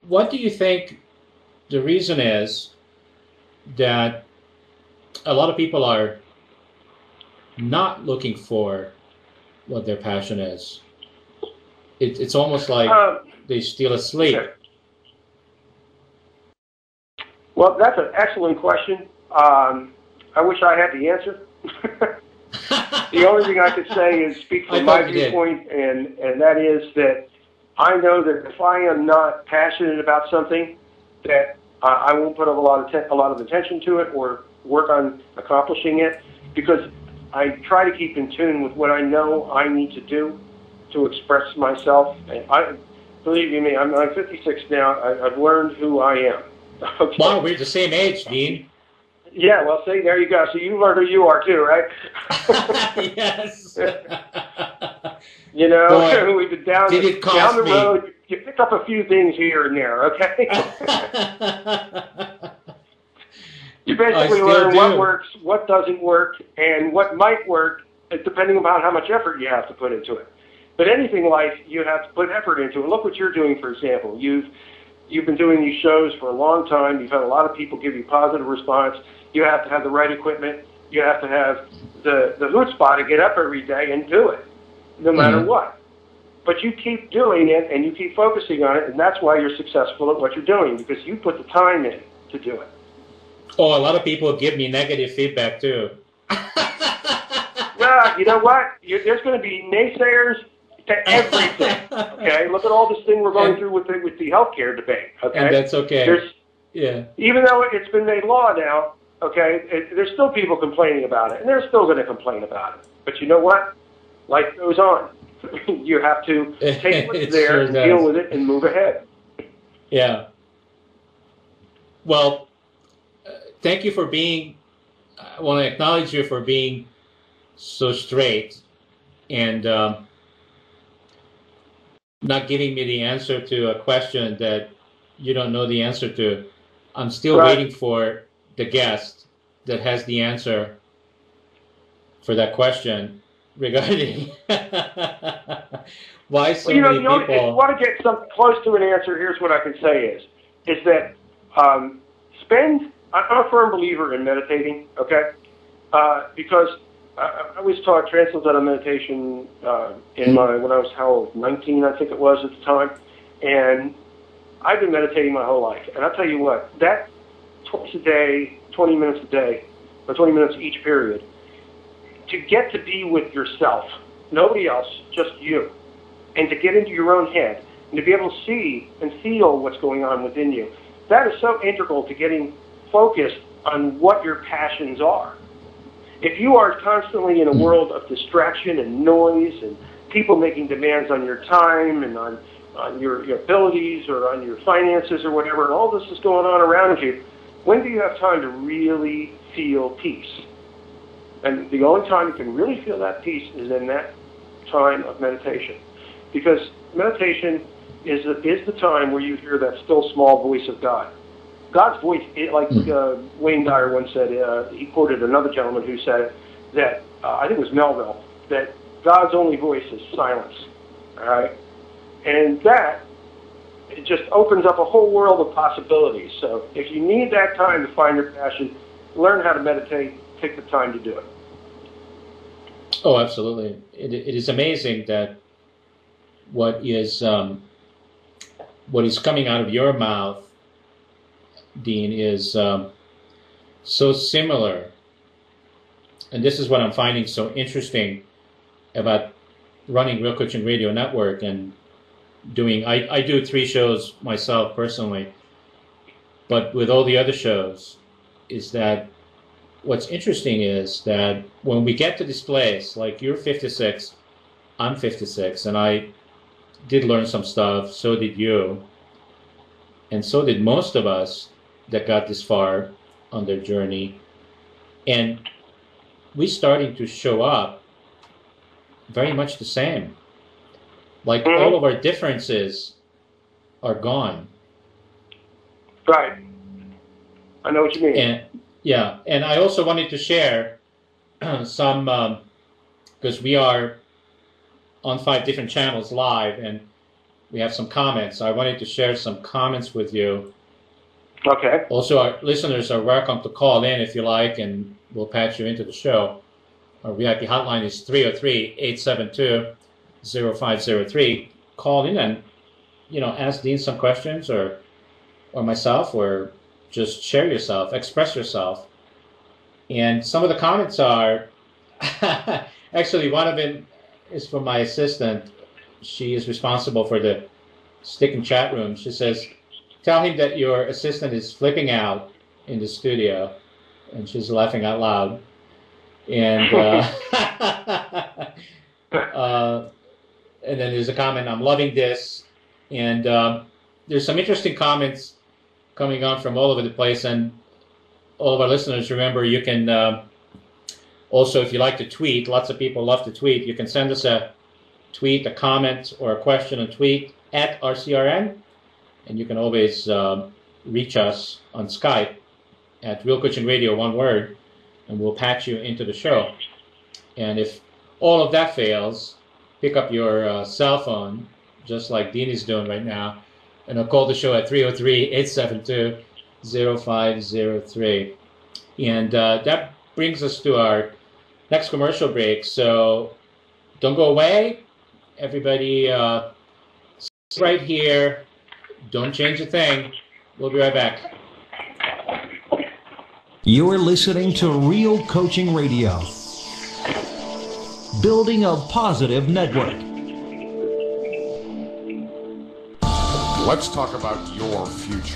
what do you think the reason is that a lot of people are not looking for what their passion is? It's almost like they still asleep. Okay. Well, that's an excellent question. I wish I had the answer. The only thing I could say is speak from my viewpoint, and that is that I know that if I am not passionate about something, that I won't put a lot of attention to it or work on accomplishing it, because I try to keep in tune with what I know I need to do to express myself. And believe you me, I'm 56 now. I've learned who I am. Okay. Wow, we're the same age, Dean. Yeah, well, see, there you go. So you learned who you are too, right? Yes. You know, Boy, we've been down the road. You pick up a few things here and there, okay? You basically learn what works, what doesn't work, and what might work, depending upon how much effort you have to put into it. But anything in life, you have to put effort into it. Look what you're doing, for example. You've been doing these shows for a long time. You've had a lot of people give you positive response. You have to have the right equipment. You have to have the chutzpah to get up every day and do it, no matter what. But you keep doing it, and you keep focusing on it, and that's why you're successful at what you're doing, because you put the time in to do it. Oh, a lot of people give me negative feedback, too. Well, you know what? There's going to be naysayers to everything, okay? Look at all this thing we're going through with the healthcare debate, okay? And that's okay. Even though it's been made law now, okay, there's still people complaining about it, and they're still going to complain about it. But you know what? Life goes on. You have to take what's there and deal with it and move ahead. Yeah. Well, thank you for being, I want to acknowledge you for being so straight and not giving me the answer to a question that you don't know the answer to. I'm still waiting for the guest that has the answer for that question regarding why so many people... If you want to get close to an answer, here's what I can say is that I'm a firm believer in meditating, okay? Because I was taught Transcendental Meditation when I was 19, I think it was at the time, and I've been meditating my whole life. And I'll tell you what, that twice a day, 20 minutes a day, or 20 minutes each period, to get to be with yourself, nobody else, just you, and to get into your own head, and to be able to see and feel what's going on within you, that is so integral to getting focused on what your passions are. If you are constantly in a world of distraction and noise and people making demands on your time and on your abilities or on your finances or whatever, and all this is going on around you, when do you have time to really feel peace? And the only time you can really feel that peace is in that time of meditation. Because meditation is the time where you hear that still small voice of God. God's voice, Wayne Dyer once said, he quoted another gentleman who said that, I think it was Melville, that God's only voice is silence. All right? And it just opens up a whole world of possibilities. So if you need that time to find your passion, learn how to meditate, take the time to do it. Oh, absolutely. It is amazing that what is coming out of your mouth, Dean, is so similar. And this is what I'm finding so interesting about running Real Coaching Radio Network and doing, I do 3 shows myself personally, but with all the other shows, is that what's interesting is that when we get to this place, like you're 56, I'm 56, and I did learn some stuff, so did you, and so did most of us that got this far on their journey, and we're starting to show up very much the same. Like all of our differences are gone. Right. I know what you mean. And yeah, and I also wanted to share some, because we are on 5 different channels live, and we have some comments. I wanted to share some comments with you. Okay. Also, our listeners are welcome to call in if you like, and we'll patch you into the show. Our VIP hotline is 303-872-0503. Call in and, ask Dean some questions, or myself, or just share yourself, express yourself. And some of the comments are, actually, one of them is from my assistant. She is responsible for the stick and chat room. She says, tell him that your assistant is flipping out in the studio. And she's laughing out loud. And and then there's a comment, I'm loving this. And there's some interesting comments coming on from all over the place. And all of our listeners, remember, you can also, if you like to tweet, lots of people love to tweet, you can send us a tweet, a comment, or a question and tweet at RCRN. And you can always reach us on Skype at Real Coaching Radio, one word, and we'll patch you into the show. And if all of that fails, pick up your cell phone, just like Dean is doing right now, and I'll call the show at 303-872-0503. And that brings us to our next commercial break. So don't go away. Everybody sit right here. Don't change a thing. We'll be right back. You're listening to Real Coaching Radio. Building a positive network. Let's talk about your future.